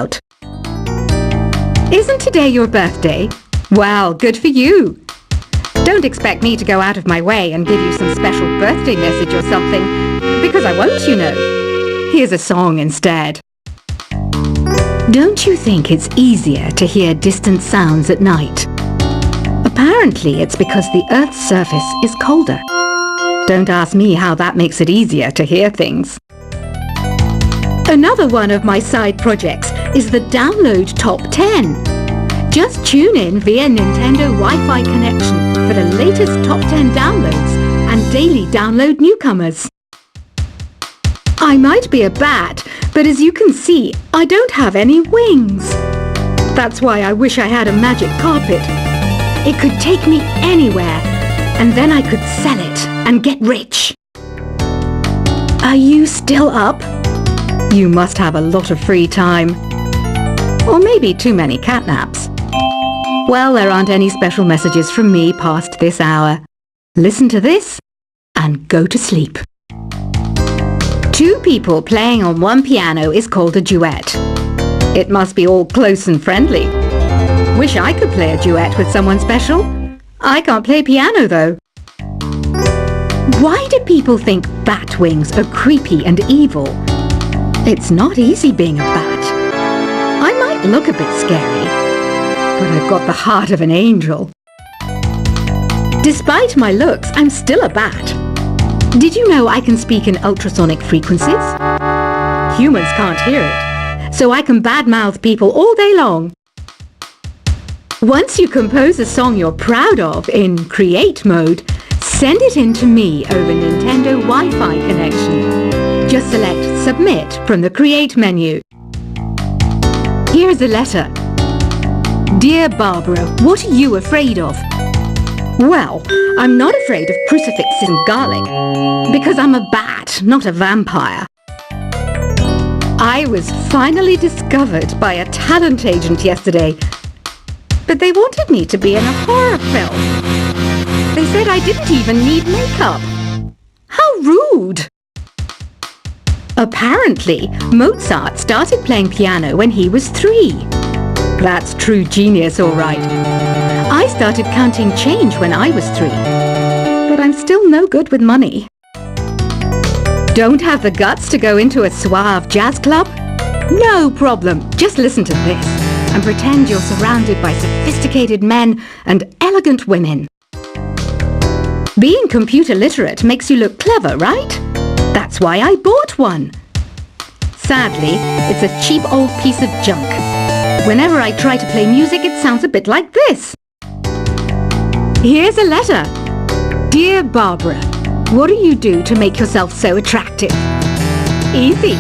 about. Isn't today your birthday? Well, good for you. Don't expect me to go out of my way and give you some special birthday message or something, because I won't, you know. Here's a song instead. Don't you think it's easier to hear distant sounds at night? Apparently it's because the Earth's surface is colder. Don't ask me how that makes it easier to hear things. Another one of my side projects is the Download Top 10. Just tune in via Nintendo Wi-Fi connection for the latest Top 10 downloads and daily download newcomers. I might be a bat, but as you can see, I don't have any wings. That's why I wish I had a magic carpet. It could take me anywhere, and then I could sell it and get rich. Are you still up? You must have a lot of free time. Or maybe too many catnaps. Well, there aren't any special messages from me past this hour. Listen to this and go to sleep. Two people playing on one piano is called a duet. It must be all close and friendly. Wish I could play a duet with someone special. I can't play piano though. Why do people think bat wings are creepy and evil? It's not easy being a bat. I might look a bit scary, but I've got the heart of an angel. Despite my looks, I'm still a bat. Did you know I can speak in ultrasonic frequencies? Humans can't hear it, so I can badmouth people all day long. Once you compose a song you're proud of in create mode, send it in to me over Nintendo Wi-Fi connection. Just select Submit from the Create menu. Here's a letter. Dear Barbara, what are you afraid of? Well, I'm not afraid of crucifixes and garlic, because I'm a bat, not a vampire. I was finally discovered by a talent agent yesterday, but they wanted me to be in a horror film. They said I didn't even need makeup. How rude! Apparently, Mozart started playing piano when he was 3. That's true genius, all right. I started counting change when I was 3, but I'm still no good with money. Don't have the guts to go into a suave jazz club? No problem, just listen to this and pretend you're surrounded by sophisticated men and elegant women. Being computer literate makes you look clever, right? That's why I bought one. Sadly, it's a cheap old piece of junk. Whenever I try to play music, it sounds a bit like this. Here's a letter. Dear Barbara, what do you do to make yourself so attractive? Easy.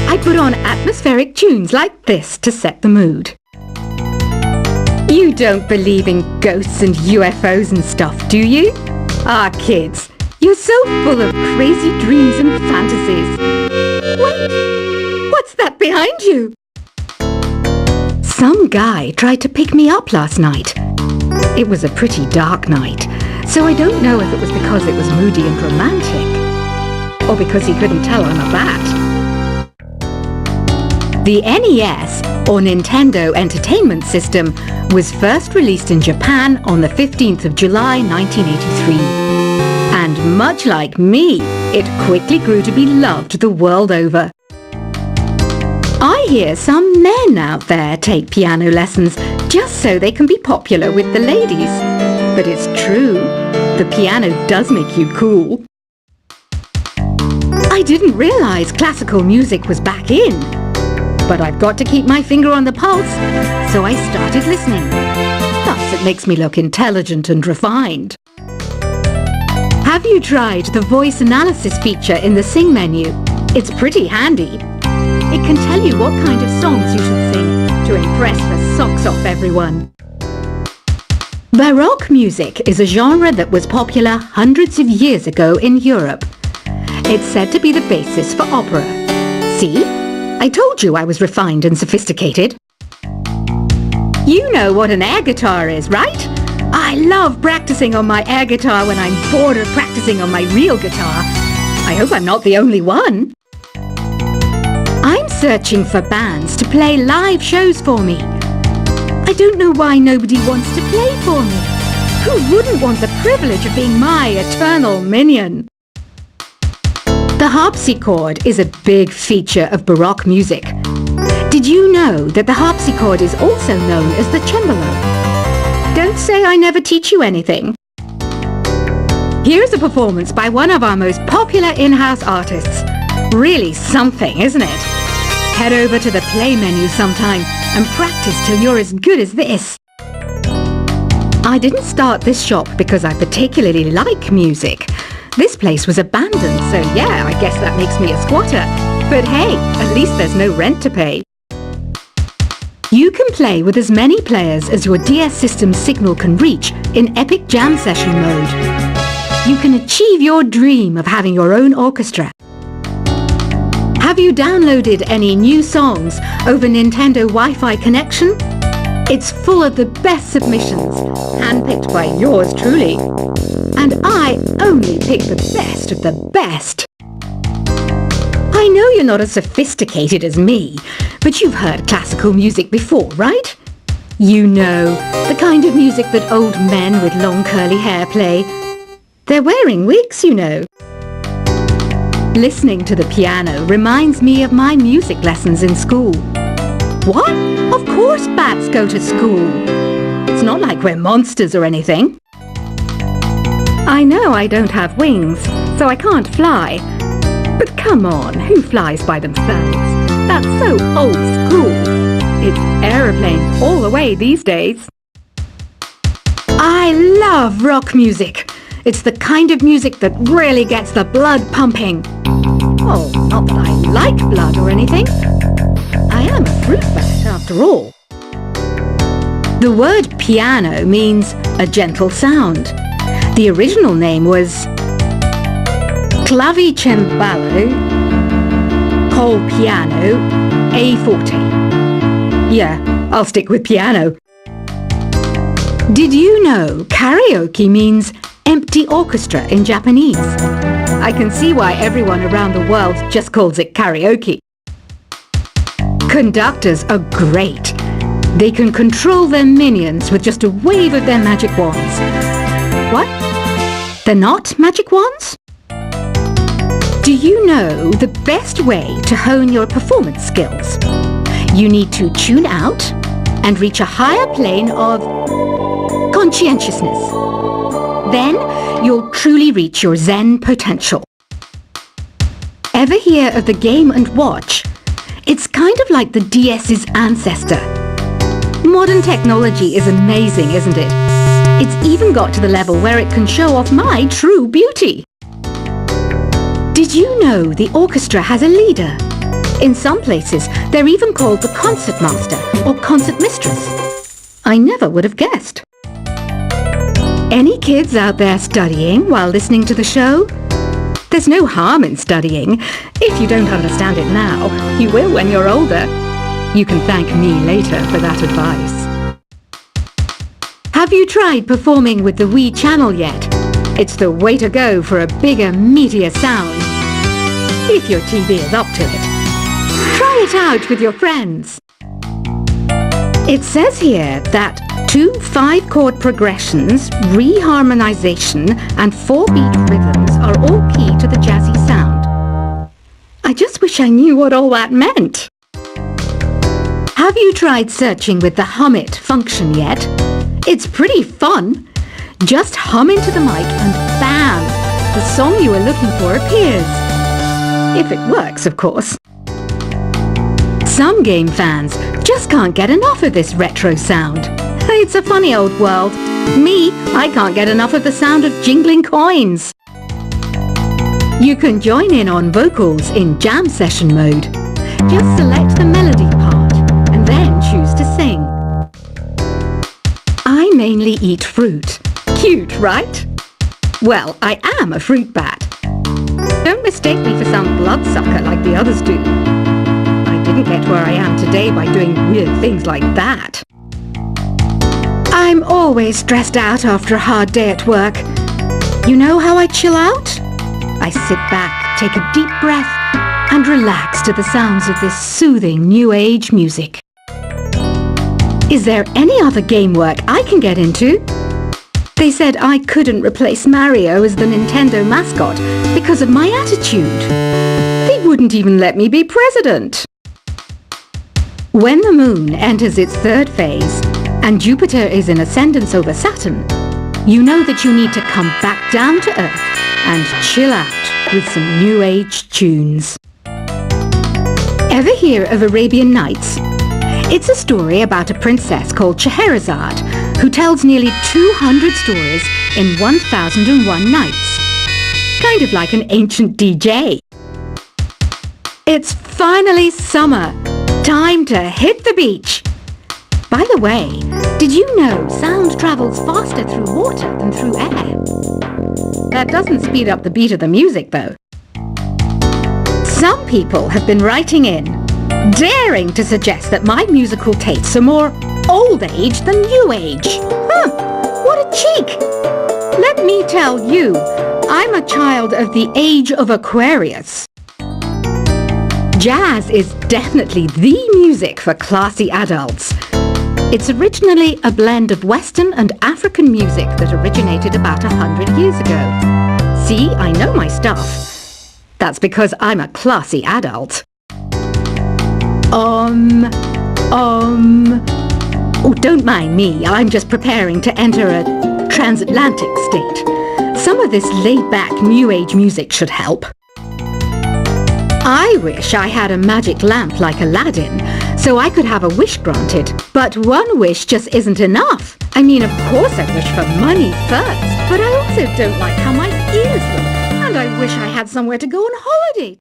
I put on atmospheric tunes like this to set the mood. You don't believe in ghosts and UFOs and stuff, do you? Ah, kids, you're so full of crazy dreams and fantasies. Wait, what's that behind you? Some guy tried to pick me up last night. It was a pretty dark night, so I don't know if it was because it was moody and romantic, or because he couldn't tell I'm a bat. The NES, or Nintendo Entertainment System, was first released in Japan on the 15th of July 1983. And much like me, it quickly grew to be loved the world over. I hear some men out there take piano lessons just so they can be popular with the ladies. But it's true, the piano does make you cool. I didn't realize classical music was back in. But I've got to keep my finger on the pulse, so I started listening. Thus it makes me look intelligent and refined. Have you tried the voice analysis feature in the Sing menu? It's pretty handy. It can tell you what kind of songs you should sing to impress the socks off everyone. Baroque music is a genre that was popular hundreds of years ago in Europe. It's said to be the basis for opera. See? I told you I was refined and sophisticated. You know what an air guitar is, right? I love practicing on my air guitar when I'm bored of practicing on my real guitar. I hope I'm not the only one. I'm searching for bands to play live shows for me. I don't know why nobody wants to play for me. Who wouldn't want the privilege of being my eternal minion? The harpsichord is a big feature of Baroque music. Did you know that the harpsichord is also known as the cembalo? Don't say I never teach you anything. Here's a performance by one of our most popular in-house artists. Really something, isn't it? Head over to the play menu sometime and practice till you're as good as this. I didn't start this shop because I particularly like music. This place was abandoned, so yeah, I guess that makes me a squatter. But hey, at least there's no rent to pay. You can play with as many players as your DS system's signal can reach in Epic Jam Session mode. You can achieve your dream of having your own orchestra. Have you downloaded any new songs over Nintendo Wi-Fi connection? It's full of the best submissions, handpicked by yours truly. And I only pick the best of the best. I know you're not as sophisticated as me, but you've heard classical music before, right? You know, the kind of music that old men with long curly hair play. They're wearing wigs, you know. Listening to the piano reminds me of my music lessons in school. What? Of course bats go to school. It's not like we're monsters or anything. I know I don't have wings, so I can't fly. But come on, who flies by themselves? That's so old school. It's aeroplanes all the way these days. I love rock music. It's the kind of music that really gets the blood pumping. Oh, not that I like blood or anything. I am a fruit bat after all. The word piano means a gentle sound. The original name was clavicembalo col piano a forte. Yeah, I'll stick with piano. Did you know karaoke means empty orchestra in Japanese? I can see why everyone around the world just calls it karaoke. Conductors are great. They can control their minions with just a wave of their magic wands. What? They're not magic wands? Do you know the best way to hone your performance skills? You need to tune out and reach a higher plane of conscientiousness. Then you'll truly reach your Zen potential. Ever hear of the Game & Watch? It's kind of like the DS's ancestor. Modern technology is amazing, isn't it? It's even got to the level where it can show off my true beauty. Did you know the orchestra has a leader? In some places, they're even called the concertmaster or concertmistress. I never would have guessed. Any kids out there studying while listening to the show? There's no harm in studying. If you don't understand it now, you will when you're older. You can thank me later for that advice. Have you tried performing with the Wii channel yet? It's the way to go for a bigger, meatier sound. If your TV is up to it. Try it out with your friends. It says here that 2 5-chord progressions, reharmonization, and 4-beat rhythms are all key to the jazzy sound. I just wish I knew what all that meant. Have you tried searching with the Hum It function yet? It's pretty fun. Just hum into the mic and bam! The song you are looking for appears. If it works, of course. Some game fans just can't get enough of this retro sound. It's a funny old world. Me, I can't get enough of the sound of jingling coins. You can join in on vocals in jam session mode. Just select the melody part and then choose to sing. I mainly eat fruit. Cute, right? Well, I am a fruit bat. Don't mistake me for some bloodsucker like the others do. I didn't get where I am today by doing weird things like that. I'm always stressed out after a hard day at work. You know how I chill out? I sit back, take a deep breath, and relax to the sounds of this soothing new age music. Is there any other game work I can get into? They said I couldn't replace Mario as the Nintendo mascot because of my attitude. They wouldn't even let me be president. When the moon enters its third phase and Jupiter is in ascendance over Saturn, you know that you need to come back down to Earth and chill out with some new age tunes. Ever hear of Arabian Nights? It's a story about a princess called Scheherazade who tells nearly 200 stories in 1001 nights. Kind of like an ancient DJ. It's finally summer. Time to hit the beach. By the way, did you know sound travels faster through water than through air? That doesn't speed up the beat of the music, though. Some people have been writing in, daring to suggest that my musical tastes are more old age than new age. What a cheek! Let me tell you, I'm a child of the age of Aquarius. Jazz is definitely the music for classy adults. It's originally a blend of Western and African music that originated about 100 years ago. See, I know my stuff. That's because I'm a classy adult. Oh, don't mind me. I'm just preparing to enter a transatlantic state. Some of this laid-back new age music should help. I wish I had a magic lamp like Aladdin, so I could have a wish granted. But one wish just isn't enough. I mean, of course I wish for money first, but I also don't like how my ears look. And I wish I had somewhere to go on holiday.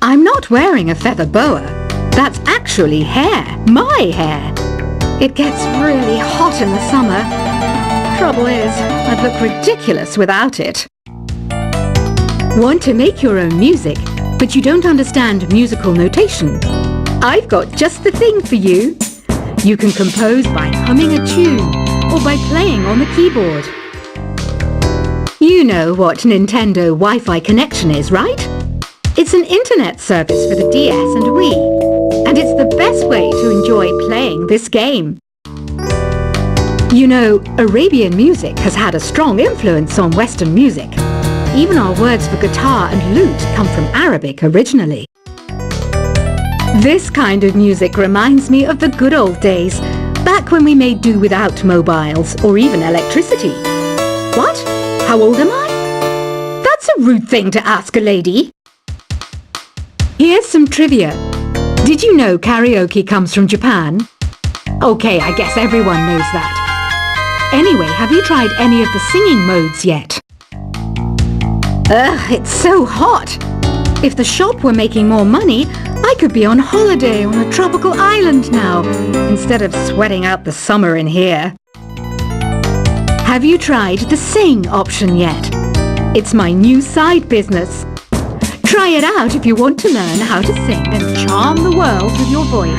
I'm not wearing a feather boa. That's actually hair. My hair. It gets really hot in the summer. Trouble is, I'd look ridiculous without it. Want to make your own music, but you don't understand musical notation? I've got just the thing for you. You can compose by humming a tune or by playing on the keyboard. You know what Nintendo Wi-Fi connection is, right? It's an internet service for the DS and Wii, and it's the best way to enjoy playing this game. You know, Arabian music has had a strong influence on Western music. Even our words for guitar and lute come from Arabic originally. This kind of music reminds me of the good old days, back when we made do without mobiles or even electricity. What? How old am I? That's a rude thing to ask a lady. Here's some trivia. Did you know karaoke comes from Japan? Okay, I guess everyone knows that. Anyway, have you tried any of the singing modes yet? Ugh, it's so hot. If the shop were making more money, I could be on holiday on a tropical island now, instead of sweating out the summer in here. Have you tried the sing option yet? It's my new side business. Try it out if you want to learn how to sing and charm the world with your voice.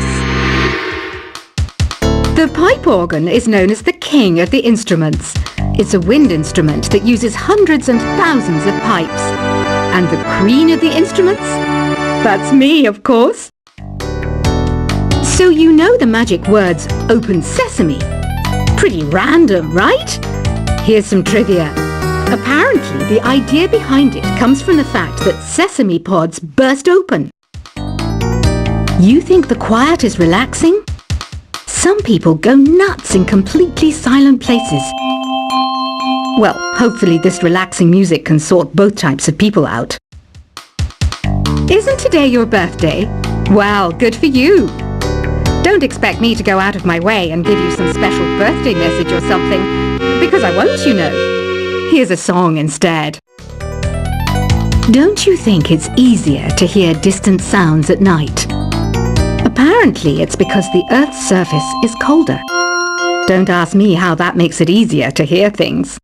The pipe organ is known as the king of the instruments. It's a wind instrument that uses hundreds and thousands of pipes. And the queen of the instruments? That's me, of course. So you know the magic words "open sesame." Pretty random, right? Here's some trivia. Apparently, the idea behind it comes from the fact that sesame pods burst open. You think the quiet is relaxing? Some people go nuts in completely silent places. Well, hopefully this relaxing music can sort both types of people out. Isn't today your birthday? Well, good for you. Don't expect me to go out of my way and give you some special birthday message or something, because I won't, you know. Here's a song instead. Don't you think it's easier to hear distant sounds at night? Apparently it's because the Earth's surface is colder. Don't ask me how that makes it easier to hear things.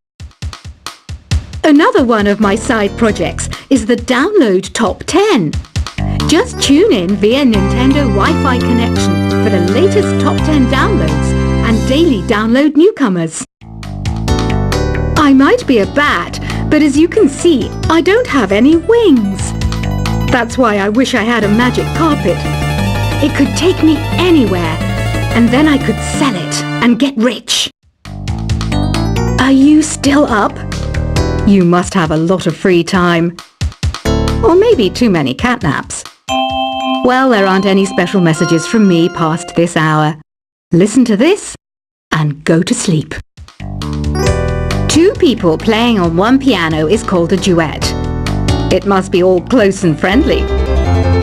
Another one of my side projects is the Download Top 10. Just tune in via Nintendo Wi-Fi connection for the latest Top 10 downloads and daily download newcomers. I might be a bat, but as you can see, I don't have any wings. That's why I wish I had a magic carpet. It could take me anywhere, and then I could sell it and get rich. Are you still up? You must have a lot of free time. Or maybe too many catnaps. Well, there aren't any special messages from me past this hour. Listen to this and go to sleep. Two people playing on one piano is called a duet. It must be all close and friendly.